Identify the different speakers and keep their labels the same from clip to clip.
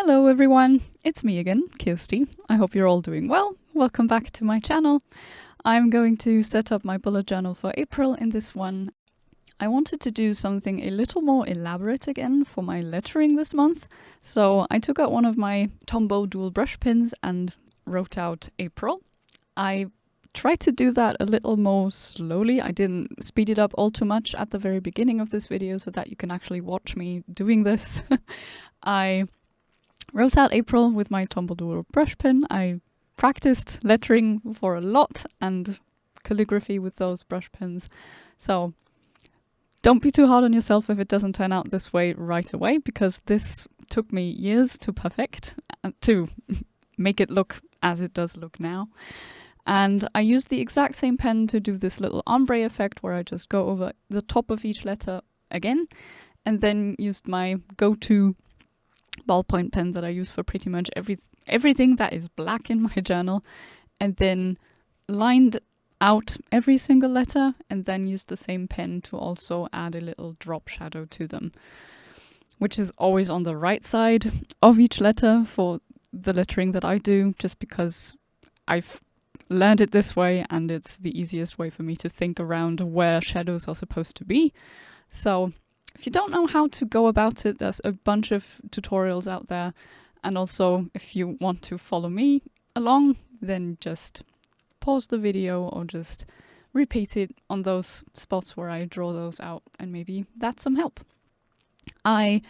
Speaker 1: Hello everyone, it's me again, Kirsty. I hope you're all doing well. Welcome back to my channel. I'm going to set up my bullet journal for April in this one. I wanted to do something a little more elaborate again for my lettering this month. So I took out one of my Tombow dual brush pens and wrote out April. I tried to do that a little more slowly. I didn't speed it up all too much at the very beginning of this video so that you can actually watch me doing this. I wrote out April with my Tombow dual brush pen. I practiced lettering for a lot and calligraphy with those brush pens. So don't be too hard on yourself if it doesn't turn out this way right away, because this took me years to perfect, to make it look as it does look now. And I used the exact same pen to do this little ombre effect where I just go over the top of each letter again, and then used my go-to ballpoint pen that I use for pretty much everything that is black in my journal, and then lined out every single letter and then used the same pen to also add a little drop shadow to them, which is always on the right side of each letter for the lettering that I do, just because I've learned it this way and it's the easiest way for me to think around where shadows are supposed to be. So if you don't know how to go about it, there's a bunch of tutorials out there. And also, if you want to follow me along, then just pause the video or just repeat it on those spots where I draw those out, and maybe that's some help. I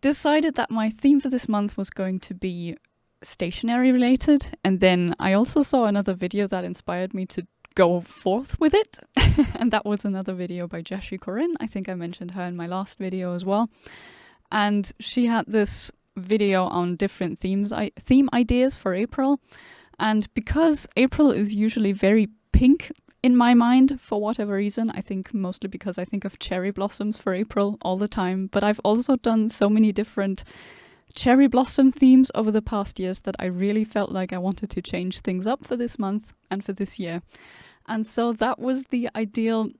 Speaker 1: decided that my theme for this month was going to be stationery related, and then I also saw another video that inspired me to go forth with it. And that was another video by Jessie Corinne. I think I mentioned her in my last video as well. And she had this video on different theme ideas for April. And because April is usually very pink in my mind, for whatever reason, I think mostly because I think of cherry blossoms for April all the time, but I've also done so many different cherry blossom themes over the past years that I really felt like I wanted to change things up for this month and for this year. And so that was the ideal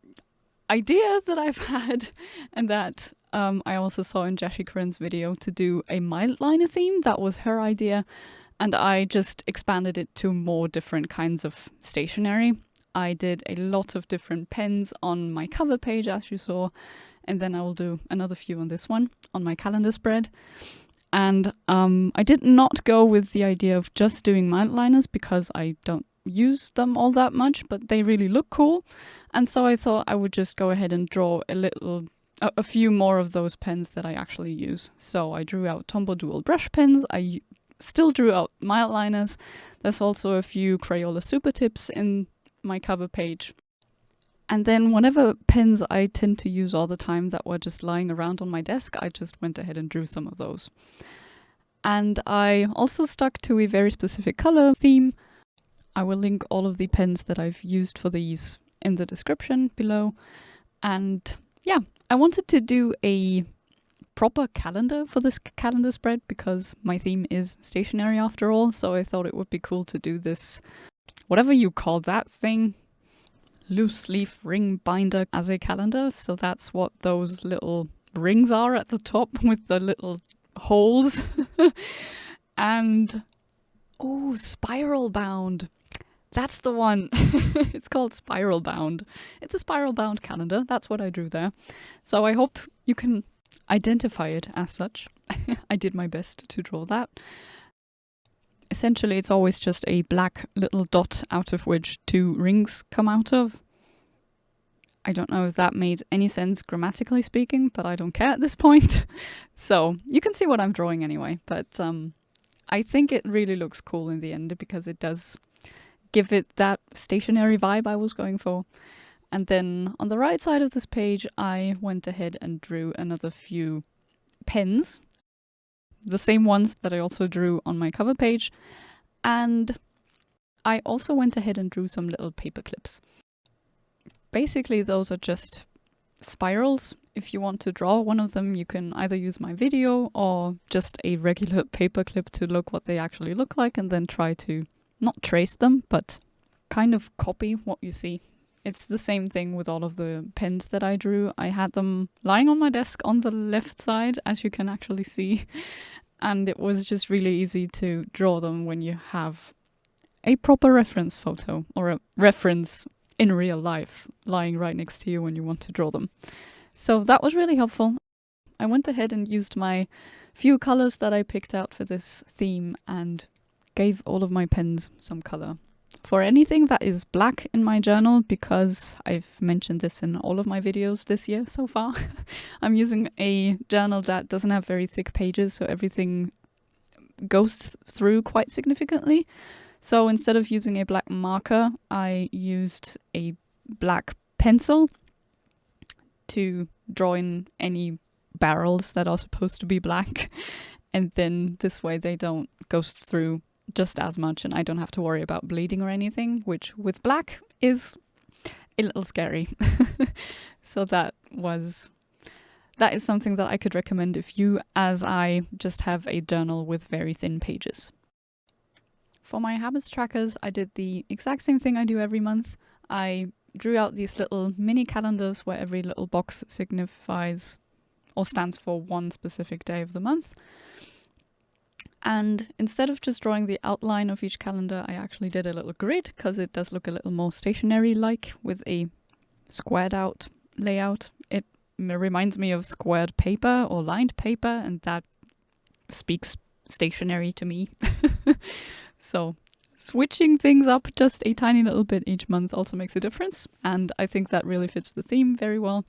Speaker 1: idea that I've had, and that I also saw in Jessie Corinne's video, to do a mild liner theme. That was her idea, and I just expanded it to more different kinds of stationery. I did a lot of different pens on my cover page, as you saw, and then I will do another few on this one, on my calendar spread. And I did not go with the idea of just doing mild liners because I don't use them all that much, but they really look cool. And so I thought I would just go ahead and draw a few more of those pens that I actually use. So I drew out Tombow dual brush pens. I still drew out mild liners. There's also a few Crayola super tips in my cover page. And then whatever pens I tend to use all the time that were just lying around on my desk, I just went ahead and drew some of those. And I also stuck to a very specific color theme. I will link all of the pens that I've used for these in the description below. And yeah, I wanted to do a proper calendar for this calendar spread because my theme is stationery after all. So I thought it would be cool to do this, whatever you call that thing, loose leaf ring binder, as a calendar. So that's what those little rings are at the top with the little holes. And oh, spiral bound. That's the one. It's called spiral bound. It's a spiral bound calendar. That's what I drew there. So I hope you can identify it as such. I did my best to draw that. Essentially, it's always just a black little dot out of which two rings come out of. I don't know if that made any sense grammatically speaking, but I don't care at this point. So you can see what I'm drawing anyway. But I think it really looks cool in the end because it does give it that stationary vibe I was going for. And then on the right side of this page, I went ahead and drew another few pens. The same ones that I also drew on my cover page. And I also went ahead and drew some little paper clips. Basically, those are just spirals. If you want to draw one of them, you can either use my video or just a regular paper clip to look what they actually look like, and then try to not trace them, but kind of copy what you see. It's the same thing with all of the pens that I drew. I had them lying on my desk on the left side, as you can actually see. and it was just really easy to draw them when you have a proper reference photo or a reference in real life lying right next to you when you want to draw them. So that was really helpful. I went ahead and used my few colors that I picked out for this theme and gave all of my pens some color. For anything that is black in my journal, because I've mentioned this in all of my videos this year so far, I'm using a journal that doesn't have very thick pages, so everything goes through quite significantly. So instead of using a black marker, I used a black pencil to draw in any barrels that are supposed to be black. And then this way they don't go through just as much and I don't have to worry about bleeding or anything, which with black is a little scary. So that is something that I could recommend if you, as I, just have a journal with very thin pages. For my habits trackers, I did the exact same thing I do every month. I drew out these little mini calendars where every little box signifies or stands for one specific day of the month. And instead of just drawing the outline of each calendar, I actually did a little grid because it does look a little more stationery-like with a squared out layout. It reminds me of squared paper or lined paper, and that speaks stationery to me. So switching things up just a tiny little bit each month also makes a difference, and I think that really fits the theme very well.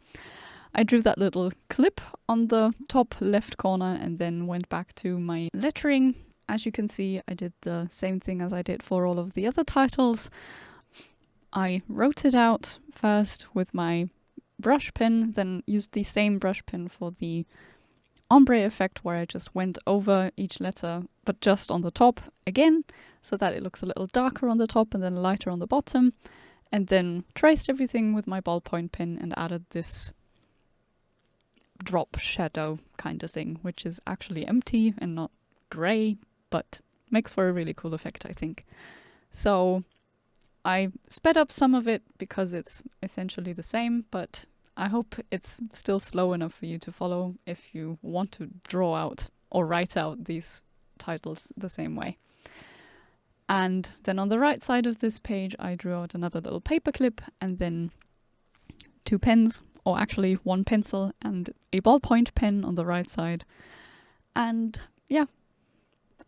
Speaker 1: I drew that little clip on the top left corner and then went back to my lettering. As you can see, I did the same thing as I did for all of the other titles. I wrote it out first with my brush pen, then used the same brush pen for the ombre effect where I just went over each letter, but just on the top again, so that it looks a little darker on the top and then lighter on the bottom, and then traced everything with my ballpoint pen and added this drop shadow kind of thing, which is actually empty and not grey, but makes for a really cool effect, I think. So I sped up some of it because it's essentially the same, but I hope it's still slow enough for you to follow if you want to draw out or write out these titles the same way. And then on the right side of this page, I drew out another little paper clip and then 2 pens, or actually 1 pencil and a ballpoint pen on the right side. And yeah,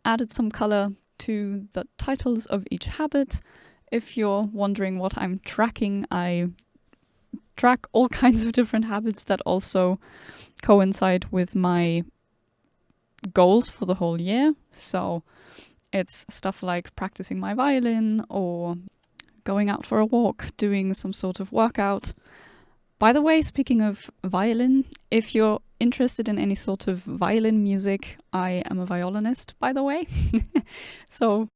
Speaker 1: added some color to the titles of each habit. If you're wondering what I'm tracking, I track all kinds of different habits that also coincide with my goals for the whole year. So it's stuff like practicing my violin or going out for a walk, doing some sort of workout. By the way, speaking of violin, if you're interested in any sort of violin music, I am a violinist, by the way. So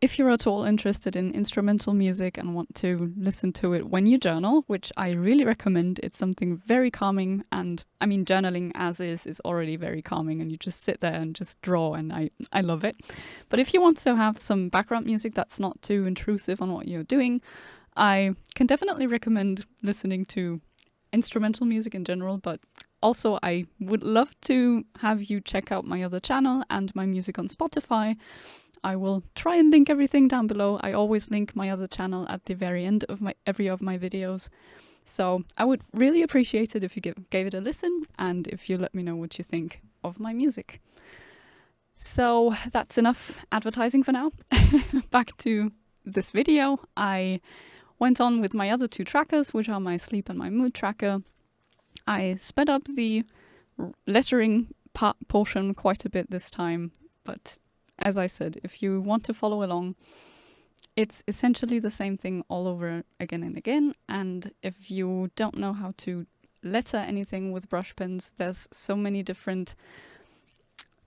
Speaker 1: if you're at all interested in instrumental music and want to listen to it when you journal, which I really recommend, it's something very calming, and I mean journaling as is already very calming and you just sit there and just draw, and I love it. But if you want to have some background music that's not too intrusive on what you're doing, I can definitely recommend listening to instrumental music in general, but also I would love to have you check out my other channel and my music on Spotify. I will try and link everything down below. I always link my other channel at the very end of every of my videos. So I would really appreciate it if you gave it a listen and if you let me know what you think of my music. So that's enough advertising for now. Back to this video. I went on with my other 2 trackers, which are my sleep and my mood tracker. I sped up the lettering portion quite a bit this time, but as I said, if you want to follow along, it's essentially the same thing all over again and again. And if you don't know how to letter anything with brush pens, there's so many different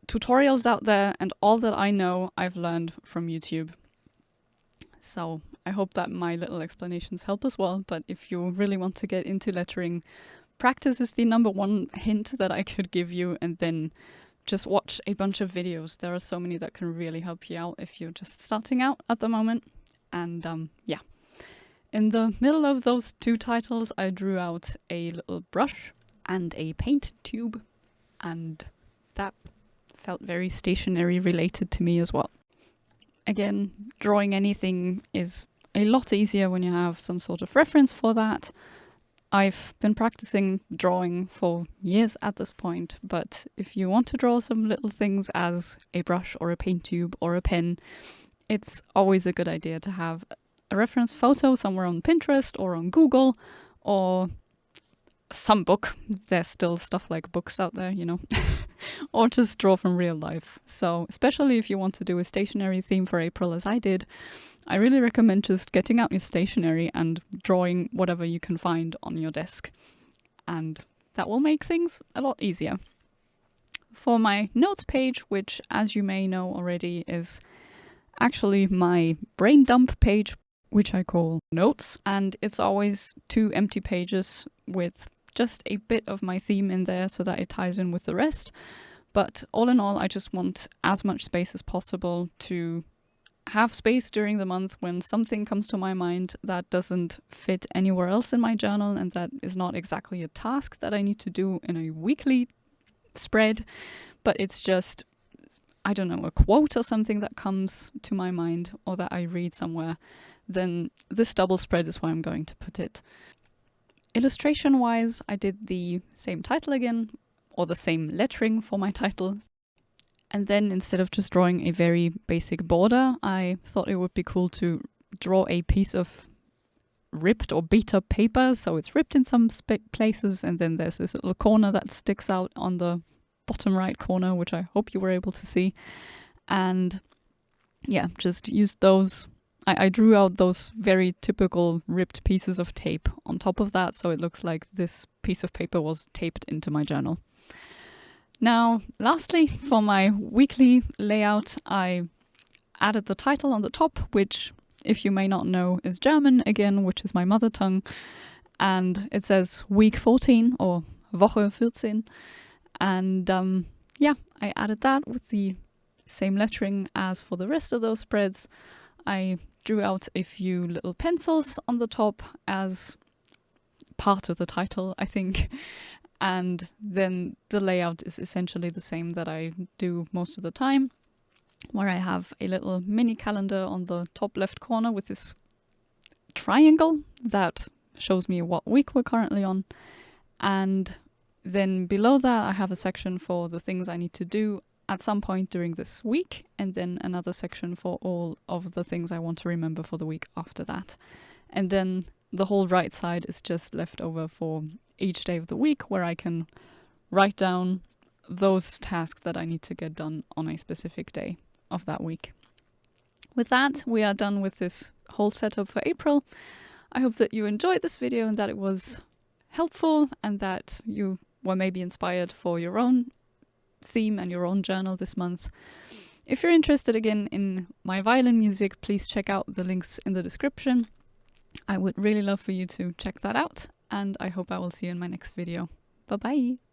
Speaker 1: tutorials out there, and all that I know I've learned from YouTube. So I hope that my little explanations help as well, but if you really want to get into lettering, practice is the #1 hint that I could give you, and then just watch a bunch of videos. There are so many that can really help you out if you're just starting out at the moment. And yeah, in the middle of those 2 titles, I drew out a little brush and a paint tube, and that felt very stationery related to me as well. Again, drawing anything is a lot easier when you have some sort of reference for that. I've been practicing drawing for years at this point, but if you want to draw some little things as a brush or a paint tube or a pen, it's always a good idea to have a reference photo somewhere on Pinterest or on Google or some book. There's still stuff like books out there, you know, or just draw from real life. So especially if you want to do a stationery theme for April, as I did, I really recommend just getting out your stationery and drawing whatever you can find on your desk. And that will make things a lot easier. For my notes page, which as you may know already is actually my brain dump page, which I call notes. And it's always 2 empty pages with just a bit of my theme in there so that it ties in with the rest. But all in all, I just want as much space as possible to have space during the month when something comes to my mind that doesn't fit anywhere else in my journal and that is not exactly a task that I need to do in a weekly spread, but it's just, I don't know, a quote or something that comes to my mind or that I read somewhere, then this double spread is where I'm going to put it. Illustration wise, I did the same title again, or the same lettering for my title. And then instead of just drawing a very basic border, I thought it would be cool to draw a piece of ripped or beat up paper. So it's ripped in some places, and then there's this little corner that sticks out on the bottom right corner, which I hope you were able to see. And yeah, just used those. I drew out those very typical ripped pieces of tape on top of that, so it looks like this piece of paper was taped into my journal. Now, lastly, for my weekly layout, I added the title on the top, which, if you may not know, is German again, which is my mother tongue. And it says week 14 or Woche 14. And yeah, I added that with the same lettering as for the rest of those spreads. I drew out a few little pencils on the top as part of the title, I think. And then the layout is essentially the same that I do most of the time, where I have a little mini calendar on the top left corner with this triangle that shows me what week we're currently on. And then below that, I have a section for the things I need to do at some point during this week, and then another section for all of the things I want to remember for the week after that. And then the whole right side is just left over for each day of the week, where I can write down those tasks that I need to get done on a specific day of that week. With that, we are done with this whole setup for April. I hope that you enjoyed this video and that it was helpful and that you were maybe inspired for your own theme and your own journal this month. If you're interested again in my violin music, please check out the links in the description. I would really love for you to check that out, and I hope I will see you in my next video. Bye bye!